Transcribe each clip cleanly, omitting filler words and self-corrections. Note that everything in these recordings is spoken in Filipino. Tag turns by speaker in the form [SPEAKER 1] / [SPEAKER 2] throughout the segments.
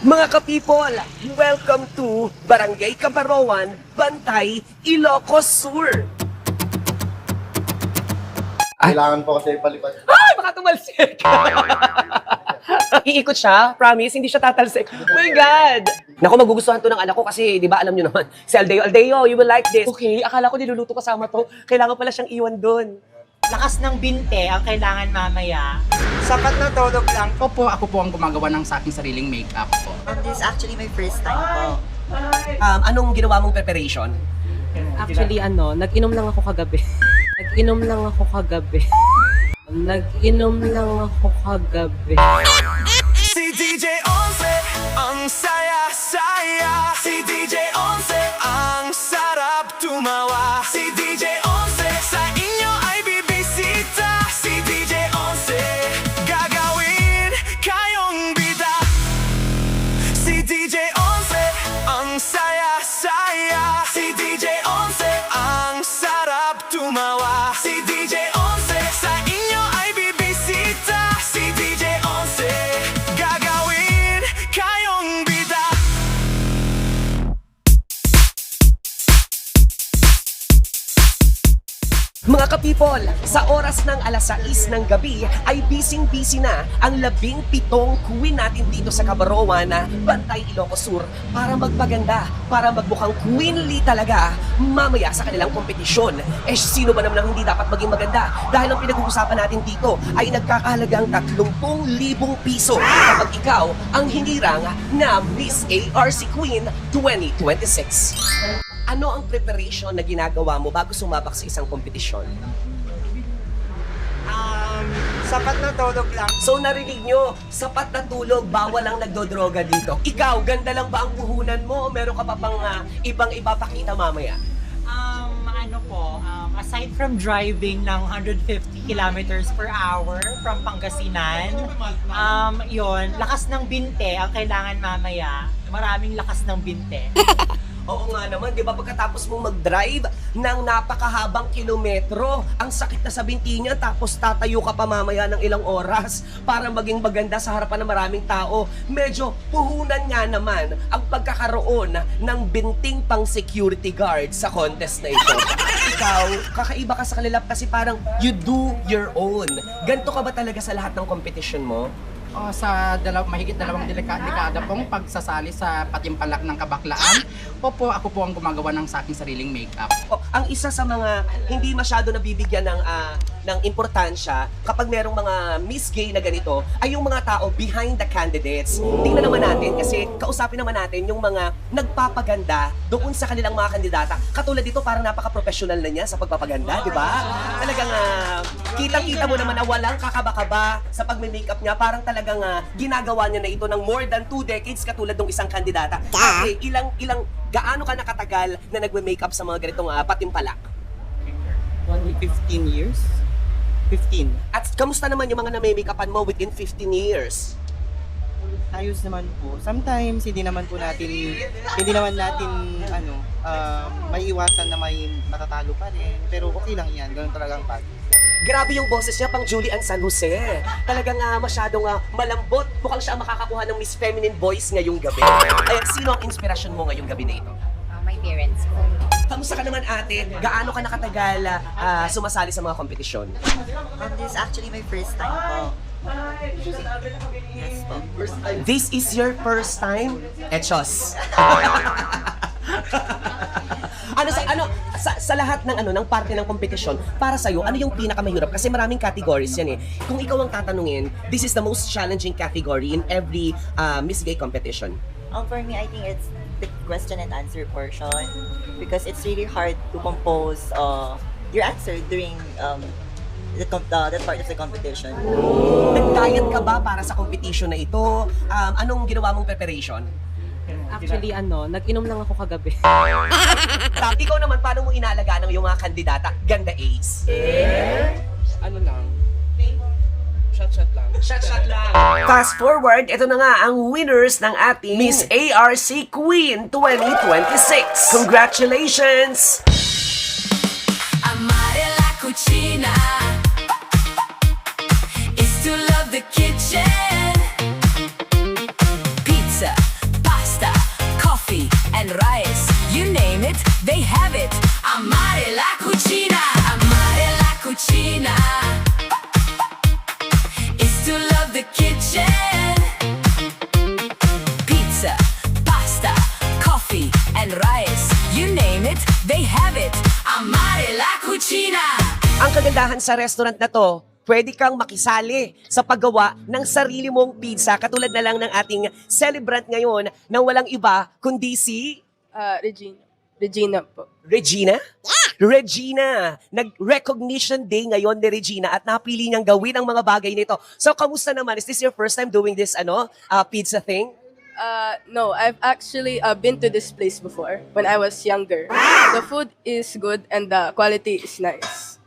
[SPEAKER 1] Mga ka-people, welcome to Barangay Cabaroan, Bantay, Ilocos Sur.
[SPEAKER 2] Kailangan po kasi palipad.
[SPEAKER 1] Ay, baka tumalsik! Iikot siya, promise, hindi siya tatalsik. Oh my God! Naku, magugustuhan to ng anak ko kasi, di ba, alam nyo naman, si Aldeo, you will like this. Okay, akala ko niluluto kasama to. Kailangan pala siyang iwan doon.
[SPEAKER 3] Lakas ng binte ang kailangan mamaya.
[SPEAKER 4] Sapat na tulog lang. Ako po ang gumagawa ng sa aking sariling makeup po.
[SPEAKER 5] This is actually my first time po.
[SPEAKER 1] Anong ginawa mong preparation?
[SPEAKER 6] Actually, nag-inom lang ako kagabi. Nag-inom lang ako kagabi.
[SPEAKER 7] Si DJ Once, ang saya-saya. Si DJ Once, ang sarap tumawa. Si DJ Once, sa inyo ay bibisita. Si DJ Once, gagawin kayong bida. Si DJ Once, ang saya-saya. Si DJ Once, ang sarap tumawa. Si DJ Once, sa inyo ay bibisita. Si DJ Once, gagawin kayong bida.
[SPEAKER 1] Mga ka-people, sa oras ng alas 6 ng gabi ay busy-busy na ang 17 queen natin dito sa Cabaroan na Bantay, Ilocos Sur para magpaganda, para magmukhang queenly talaga mamaya sa kanilang kompetisyon. Eh sino ba naman ang hindi dapat maging maganda? Dahil ang pinag-uusapan natin dito ay nagkakahalagang 30,000 piso kapag ikaw ang hinirang na Miss ARC Queen 2026. Ano ang preparation na ginagawa mo bago sumabak sa isang kompetisyon?
[SPEAKER 4] Sapat na tulog lang.
[SPEAKER 1] So narinig nyo, sapat na tulog, bawal ang nagdodroga dito. Ikaw, ganda lang ba ang puhunan mo o meron ka pa pang ibang ipapakita mamaya?
[SPEAKER 3] Aside from driving ng 150 kilometers per hour from Pangasinan, yon, lakas ng binte ang kailangan mamaya. Maraming lakas ng binte.
[SPEAKER 1] Oo nga naman, di ba pagkatapos mong mag-drive ng napakahabang kilometro, ang sakit na sa binti niya tapos tatayo ka pa mamaya ng ilang oras para maging maganda sa harapan ng maraming tao. Medyo puhunan nga naman ang pagkakaroon ng binting pang security guard sa contest na ito. Ikaw, kakaiba ka sa kanila kasi parang you do your own. Ganto ka ba talaga sa lahat ng competition mo?
[SPEAKER 4] Sa mahigit dalawang dekada pong pagsasali sa Patimpalak ng Kabaklaan, ako po ang gumagawa ng sa aking sariling makeup.
[SPEAKER 1] Ang isa sa mga hindi masyado nabibigyan ng importansya kapag merong mga Miss Gay na ganito ay yung mga tao behind the candidates. Tingnan naman natin kasi kausapin naman natin yung mga nagpapaganda doon sa kanilang mga kandidata. Katulad dito parang napaka-professional na niya sa pagpapaganda, di ba? Talagang kitang-kita mo naman na walang kakaba-kaba sa pagme-makeup niya. Parang talagang ginagawa niya na ito ng more than 2 decades katulad ng isang kandidata. Okay, gaano ka nakatagal na nagme-makeup sa mga ganitong patimpalak?
[SPEAKER 6] 15 years? 15.
[SPEAKER 1] At kamusta naman yung mga na-makeupan mo within 15 years?
[SPEAKER 6] Ayos naman po. Sometimes hindi naman natin may iwasan na may matatalo pa rin. Pero okay lang yan. Ganun talagang pag.
[SPEAKER 1] Grabe yung boses niya pang Julian San Jose. Talagang masyadong malambot. Mukhang siya makakakuha ng Miss Feminine voice ngayong gabi. Ay, sino ang inspirasyon mo ngayong gabi na ito?
[SPEAKER 5] My parents po.
[SPEAKER 1] Kamusta ka naman ate? Gaano ka nakatagal sumasali sa mga kompetisyon?
[SPEAKER 5] This is actually my first time po. Yes po.
[SPEAKER 1] This is your first time? Echos. Sa lahat ng parte ng kompetisyon, para sa ano yung pinakamahirap? Kasi maraming categories yan eh. Kung ikaw ang tatanungin, this is the most challenging category in every Miss Gay competition.
[SPEAKER 5] For me, I think it's the question and answer portion because it's really hard to compose your answer during that part of the competition.
[SPEAKER 1] Nag-diet ka ba para sa competition na ito? Anong ginawa mong preparation?
[SPEAKER 6] Actually, nag-inom lang ako kagabi.
[SPEAKER 1] Ikaw naman, paano mo inaalagaan ng yung mga kandidata? Ganda Ace.
[SPEAKER 6] Ano lang? Shot lang.
[SPEAKER 1] Shot lang. Fast forward, ito na nga ang winners ng ating Miss ARC Queen 2026. Congratulations!
[SPEAKER 7] Amare la cucina is to love the kitchen. Pizza,
[SPEAKER 1] kagandahan sa restaurant na to, pwede kang makisali sa paggawa ng sarili mong pizza. Katulad na lang ng ating celebrant ngayon na walang iba kundi si
[SPEAKER 8] Regina. Regina po.
[SPEAKER 1] Regina? Regina! Nag-recognition day ngayon ni Regina at napili niyang gawin ang mga bagay nito. So, kamusta naman? Is this your first time doing this pizza thing?
[SPEAKER 8] No, I've actually been to this place before when I was younger. The food is good and the quality is nice.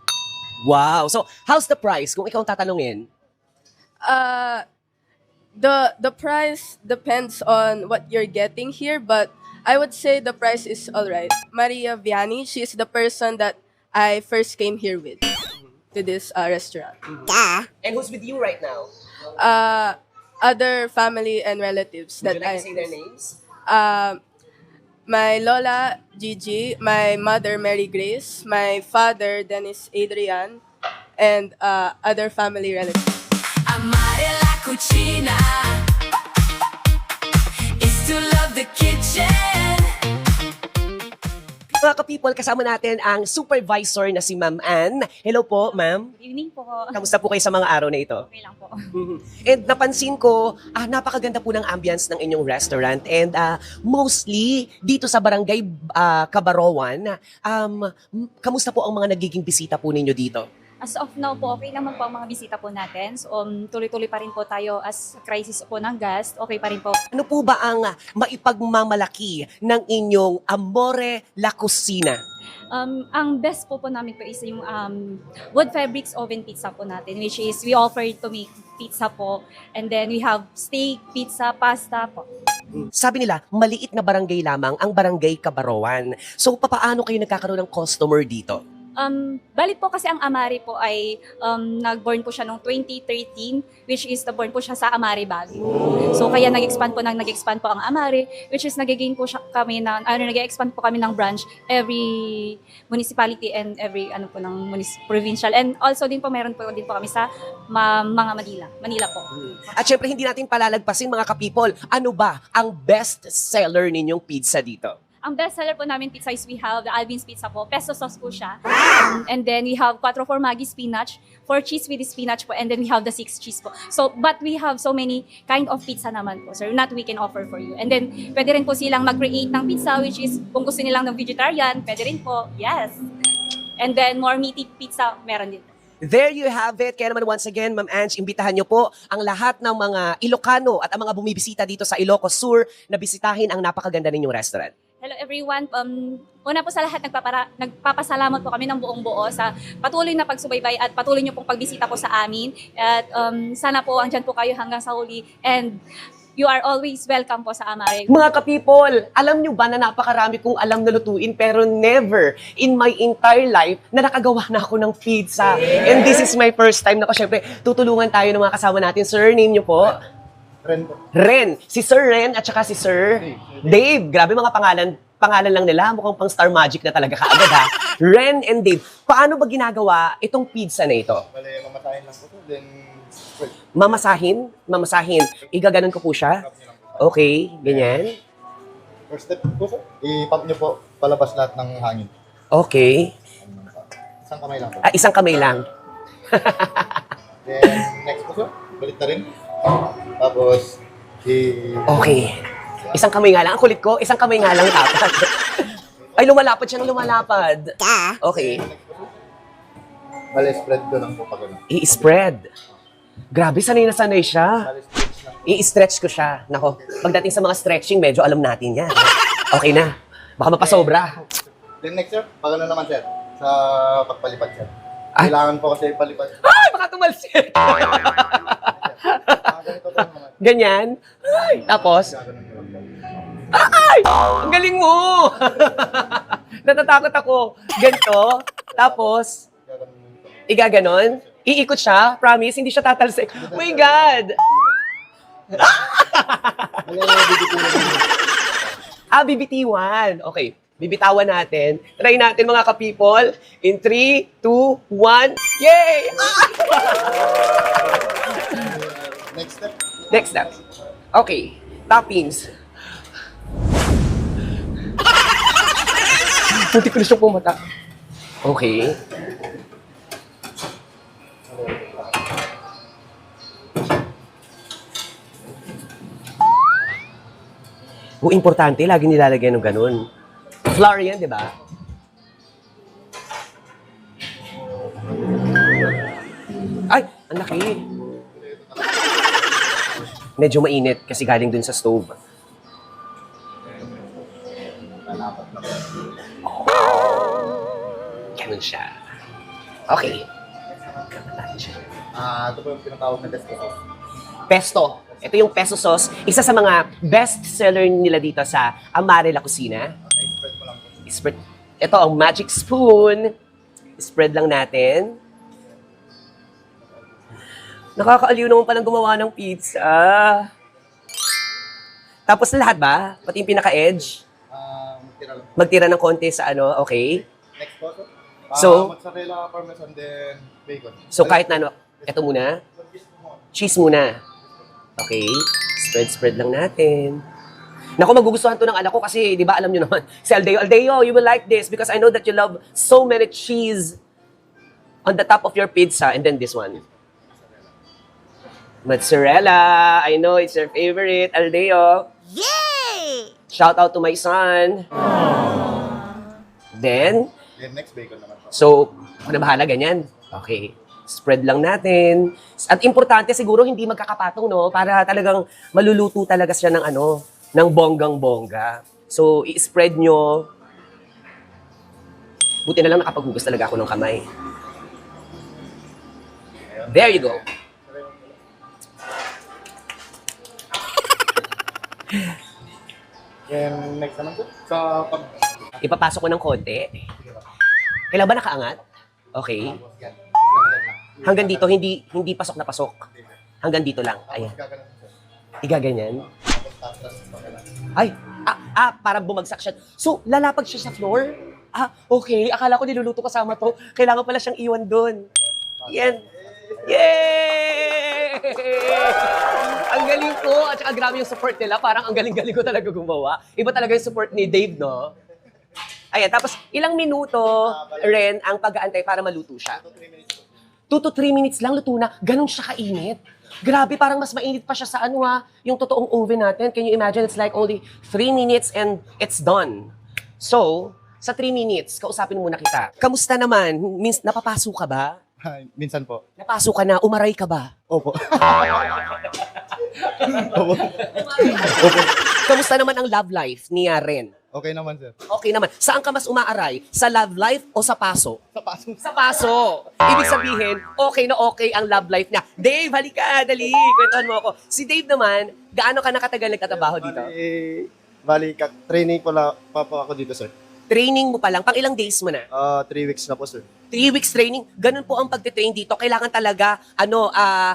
[SPEAKER 1] Wow! So, how's the price kung ikaw ang tatanungin?
[SPEAKER 8] The price depends on what you're getting here, but I would say the price is alright. Maria Vianney, she is the person that I first came here with to this restaurant.
[SPEAKER 1] And who's with you right now?
[SPEAKER 8] Other family and relatives
[SPEAKER 1] Would
[SPEAKER 8] that
[SPEAKER 1] you like
[SPEAKER 8] I
[SPEAKER 1] to say their names?
[SPEAKER 8] my Lola Gigi, my mother Mary Grace, my father Dennis Adrian, and other family relatives.
[SPEAKER 7] Amare la cucina is to love the kitchen.
[SPEAKER 1] Mga ka-people, kasama natin ang supervisor na si Ma'am Ann. Hello po, ma'am.
[SPEAKER 9] Good evening po.
[SPEAKER 1] Kamusta po kayo sa mga araw na ito?
[SPEAKER 9] Okay lang po.
[SPEAKER 1] And napansin ko, napakaganda po ng ambience ng inyong restaurant. And mostly, dito sa barangay Cabaroan, kamusta po ang mga nagiging bisita po ninyo dito?
[SPEAKER 9] As of now po, okay naman po ang mga bisita po natin. So, tuloy-tuloy pa rin po tayo as crisis po ng gas. Okay pa rin po.
[SPEAKER 1] Ano po ba ang maipagmamalaki ng inyong Amore la Cucina?
[SPEAKER 9] Ang best po namin po is yung wood fabrics oven pizza po natin, which is we offer to make pizza po. And then we have steak, pizza, pasta po.
[SPEAKER 1] Sabi nila, maliit na barangay lamang ang barangay Cabaroan. So, papaano kayo nagkakaroon ng customer dito?
[SPEAKER 9] Bali po kasi ang Amare po ay nag-born po siya noong 2013, which is born po siya sa Amare Valley. So kaya nag-expand po ang Amare, which is nag-gain po siya kami ng nag-expand po kami ng branch every municipality and every provincial. And also din po meron po kami sa mga Manila po.
[SPEAKER 1] At syempre, hindi natin palalagpasin mga ka-people, ano ba ang best seller ninyong pizza dito?
[SPEAKER 9] Ang best seller po namin pizza is we have the Alvin's Pizza po. Pesto sauce po siya. And then we have 4 Formaggi spinach, 4 cheese with spinach po, and then we have the 6 cheese po. So, but we have so many kind of pizza naman po, sir, that we can offer for you. And then, pwede rin po silang mag-create ng pizza, which is kung gusto nilang ng vegetarian, pwede rin po. Yes. And then, more meaty pizza, meron din.
[SPEAKER 1] There you have it. Kaya naman once again, Ma'am Ange, imbitahan niyo po ang lahat ng mga Ilocano at ang mga bumibisita dito sa Ilocos Sur na bisitahin ang napakaganda ninyong restaurant.
[SPEAKER 9] Hello everyone. Una po sa lahat, nagpapasalamat po kami ng buong buo sa patuloy na pagsubaybay at patuloy niyo pong pagbisita po sa amin. At sana po andyan po kayo hanggang sa huli. And you are always welcome po sa Amare.
[SPEAKER 1] Mga ka-people, alam nyo ba na napakarami kong alam na lutuin pero never in my entire life na nakagawa na ako ng pizza. And this is my first time na ko. Syempre, tutulungan tayo ng mga kasama natin. Sir, name nyo po?
[SPEAKER 2] Friend po.
[SPEAKER 1] Ren. Si Sir Ren at saka si Sir Dave. Grabe mga pangalan lang nila. Mukhang pang Star Magic na talaga kaagad ha. Ren and Dave. Paano ba ginagawa itong pizza na ito?
[SPEAKER 2] Bale, mamatayin lang po to. Then, spread.
[SPEAKER 1] Mamasahin. Igaganon ko po siya. Okay, ganyan.
[SPEAKER 2] First step po sir, i-pump nyo po palabas lahat ng hangin.
[SPEAKER 1] Okay.
[SPEAKER 2] Isang kamay lang po.
[SPEAKER 1] Isang kamay lang.
[SPEAKER 2] Then, next po sir, balit na rin. Tapos,
[SPEAKER 1] Okay. Isang kamay nga lang. Ang kulit ko, isang kamay nga lang dapat. Ay, lumalapad siya ng lumalapad. Okay.
[SPEAKER 2] bale, spread ko lang po pag ano.
[SPEAKER 1] I-spread. Grabe, sanay na sanay siya.
[SPEAKER 2] Bale, stretch na.
[SPEAKER 1] I-stretch ko siya. Nako, pagdating sa mga stretching, medyo alam natin yan. Okay na. Baka mapasobra.
[SPEAKER 2] Then next sir, pag ano naman sir, sa pagpalipad sir.
[SPEAKER 1] Ay.
[SPEAKER 2] Kailangan po kasi palipad.
[SPEAKER 1] Ay, baka tumalsik.
[SPEAKER 2] Ganito po naman.
[SPEAKER 1] Ganyan. Ay, tapos,
[SPEAKER 2] Gaganon nyo lang po.
[SPEAKER 1] ay! Ang galing mo! Natatakot ako. Ganito. Tapos,
[SPEAKER 2] Gaganon nyo lang po.
[SPEAKER 1] igaganon. Iikot siya. Promise, hindi siya tatalsik. Oh my God!
[SPEAKER 2] Bale, bibitulan nyo.
[SPEAKER 1] BBT1. Okay. Bibitawan natin. Try natin mga ka-people. In 3, 2, 1. Yay!
[SPEAKER 2] Next step.
[SPEAKER 1] Next step. Okay. Toppings. Hindi ko na siya pumata. Okay. O importante, lagi nilalagay ng ganun. Flour yan, di ba? Ay, ang laki. Medyo mainit kasi galing dun sa stove. Ganun siya. Okay.
[SPEAKER 2] Ito po yung pinatawag na pesto sauce.
[SPEAKER 1] Pesto. Ito yung pesto sauce. Isa sa mga best seller nila dito sa Amare La Cocina.
[SPEAKER 2] Okay, spread mo lang po.
[SPEAKER 1] Spread. Ito ang magic spoon. Spread lang natin. Nakakaaliw naman palang gumawa ng pizza. Tapos lahat ba? Pati yung pinaka-edge?
[SPEAKER 2] Tira lang.
[SPEAKER 1] Magtira ng konti sa ano, okay?
[SPEAKER 2] Next po, sir.
[SPEAKER 1] So-
[SPEAKER 2] Mozzarella, parmesan, then bacon.
[SPEAKER 1] So kahit na ano, ito muna. Cheese muna. Okay. Spread lang natin. Naku, magugustuhan to ng anak ko kasi, di ba, alam nyo naman, si Aldeo, Aldeo, you will like this because I know that you love so many cheese on the top of your pizza. And then this one. Mozzarella. I know it's your favorite, Aldeo. Yay! Shout out to my son. Then,
[SPEAKER 2] Then next bacon naman po.
[SPEAKER 1] so, ako na bahala, ganyan. Okay. Spread lang natin. At importante siguro hindi magkakapatong, no? Para talagang maluluto talaga siya ng ano, ng bonggang-bongga. So, i-spread nyo. Buti na lang nakapaghugas talaga ako ng kamay. There you go.
[SPEAKER 2] Then next naman po, sa pag...
[SPEAKER 1] Ipapasok ko ng konti. Kailan ba nakaangat? Okay.
[SPEAKER 2] Yan.
[SPEAKER 1] Hanggang dito, hindi pasok na pasok. Hanggang dito lang. Ayan.
[SPEAKER 2] Gaganon po, sir.
[SPEAKER 1] Igaganyan.
[SPEAKER 2] Tapos pagkalan.
[SPEAKER 1] Ay, parang bumagsak siya. So, lalapag siya sa floor? Okay. Akala ko niluluto kasama to. Kailangan pala siyang iwan doon. Yan. Yay! Ang galing ko. At saka grabe yung support nila. Parang ang galing-galing ko talaga gumawa. Iba talaga yung support ni Dave, no? Ayan, tapos ilang minuto rin ang pag-aantay para maluto siya. 2 to 3 minutes lang, luto na. Ganun siya kainit. Grabe, parang mas mainit pa siya sa ano yung totoong oven natin. Can you imagine? It's like only 3 minutes and it's done. So, sa 3 minutes, kausapin muna kita. Kamusta naman? Napapasok ka ba?
[SPEAKER 2] Minsan po.
[SPEAKER 1] Napasok ka na? Umaray ka ba?
[SPEAKER 2] Opo.
[SPEAKER 1] Kamusta naman ang love life ni Ren?
[SPEAKER 2] Okay naman, sir.
[SPEAKER 1] Okay naman. Saan ka mas umaaray? Sa love life o sa paso?
[SPEAKER 2] Sa paso.
[SPEAKER 1] Sa paso. Ibig sabihin, okay na okay ang love life niya. Dave, halika, dali. Kwentuhan mo ako. Si Dave naman, gaano ka nakatagal nagtatrabaho dito?
[SPEAKER 2] Bali, training po pa po ako dito, sir.
[SPEAKER 1] Training mo pa lang. Pang ilang days mo na?
[SPEAKER 2] 3 weeks na po, sir.
[SPEAKER 1] 3 weeks training. Ganun po ang pagtitrain dito. Kailangan talaga,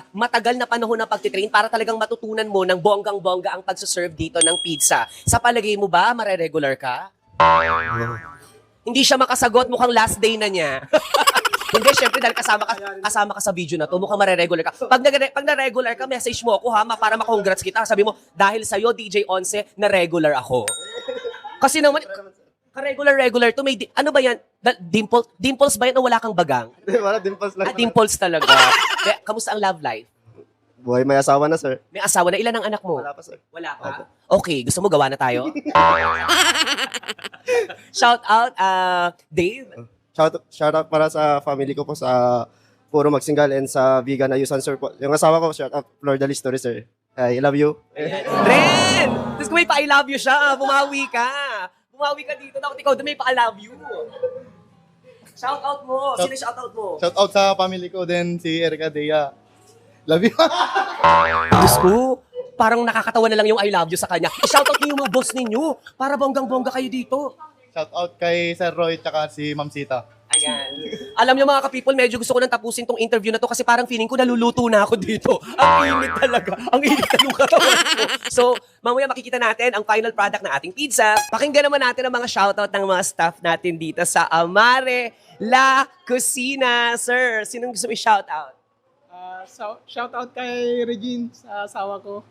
[SPEAKER 1] matagal na panahon ng pagtitrain para talagang matutunan mo ng bonggang-bongga ang pagsaserve dito ng pizza. Sa palagay mo ba, mare-regular ka? Hindi siya makasagot, mukhang last day na niya. Hindi, syempre dahil kasama ka sa video na to, mukhang mare-regular ka. Pag na-regular ka, message mo ako para ma-congrats kita. Sabi mo, dahil sa'yo, DJ Once, na-regular ako. Kasi naman, ka-regular to, ano ba yan? Dimples ba yan o wala kang bagang?
[SPEAKER 2] Wala, dimples lang.
[SPEAKER 1] Dimples talaga. Kamusta ang love life?
[SPEAKER 2] Buhay, may asawa na, sir.
[SPEAKER 1] May asawa na, ilan ang anak mo?
[SPEAKER 2] Wala pa, sir.
[SPEAKER 1] Wala pa? Okay, gusto mo gawa na tayo? Shout out, Dave.
[SPEAKER 2] Shout out para sa family ko po sa Puro Magsingal and sa Vegan na Yusan, sir po. Yung asawa ko, shout out Florida Story, sir. I love you.
[SPEAKER 1] Ren! Tapos kung may pa-I love you siya, bumawi ka. Bumawi ka dito. Dapat ikaw may pa-I love you. Shout out mo. Sino shout out mo?
[SPEAKER 2] Shout out sa family ko, then si Erica Dea. Love you.
[SPEAKER 1] Diyos ko, parang nakakatawa na lang yung I love you sa kanya. I-shout out niyo yung mga boss ninyo para bonggang-bongga kayo dito.
[SPEAKER 2] Shout out kay Sir Roy tsaka si Ma'am Sita.
[SPEAKER 1] Ayan. Alam niyo mga ka-people, medyo gusto ko nang tapusin tong interview na to kasi parang feeling ko naluluto na ako dito. Ang init talaga. Ang init na nung katawan ko. So, mamaya makikita natin ang final product ng ating pizza. Pakinggan naman natin ang mga shoutout ng mga staff natin dito sa Amare La Cocina. Sir, sinong gusto mo i-shoutout?
[SPEAKER 10] Shout out kay Regine sa asawa ko.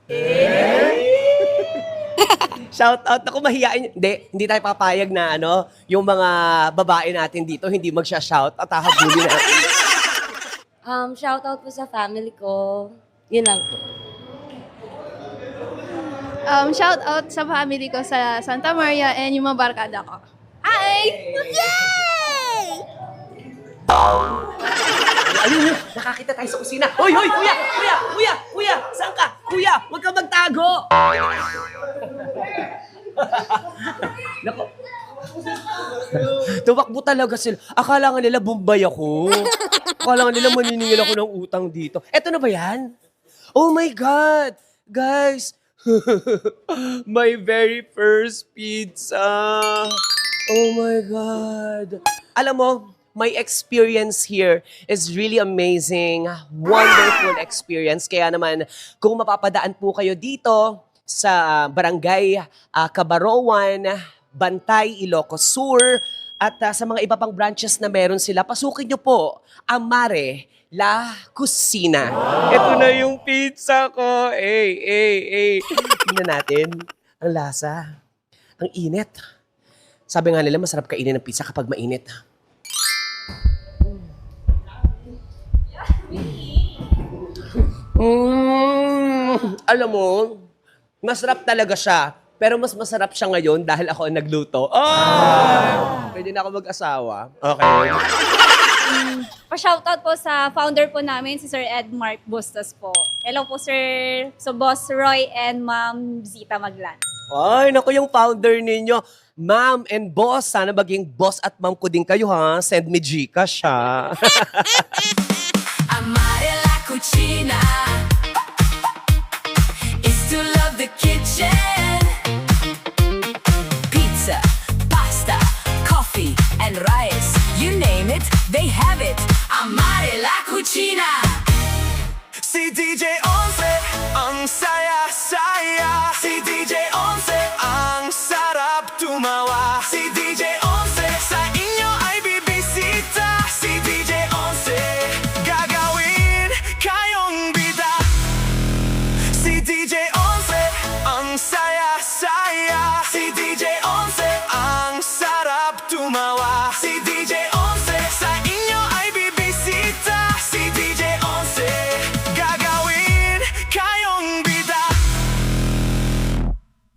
[SPEAKER 1] Shout out. Ako mahihain. Hindi tayo papayag na yung mga babae natin dito hindi magsha-shout at hahabulin natin.
[SPEAKER 11] Shout out po sa family ko. Yun lang po. Shout out sa family ko sa Santa Maria and yung mga barkada ko. Hi!
[SPEAKER 1] Ayun yun, nakakita tayo sa kusina. Hoy, hoy, kuya, kuya, kuya, kuya, saan ka? Kuya, huwag ka magtago. Nako. Tumakbo talaga sila. Akala nga nila Bombay ako. Akala nga nila maniningil ako ng utang dito. Eto na ba yan? Oh my God! Guys, my very first pizza. Oh my God. Alam mo, my experience here is really amazing. Wonderful experience. Kaya naman, kung mapapadaan po kayo dito sa Barangay Cabaroan, Bantay, Ilocos Sur, at sa mga iba pang branches na meron sila, pasukin nyo po Amare La Cucina. Ito na yung pizza ko. Tingnan natin. Ang lasa. Ang init. Sabi nga nila, masarap kainin ng pizza kapag mainit. Alam mo, masarap talaga siya. Pero mas masarap siya ngayon dahil ako ang nagluto. Pwede na ako mag-asawa. Okay.
[SPEAKER 9] Pa-shoutout po sa founder po namin, si Sir Ed Mark Bustos po. Hello po, Sir. So, Boss Roy and Ma'am Zita Maglan.
[SPEAKER 1] Ay, naku yung founder ninyo. Ma'am and boss, sana maging boss at ma'am ko din kayo ha. Send me Gcash ha.
[SPEAKER 7] Amare la cucina is to love the kitchen.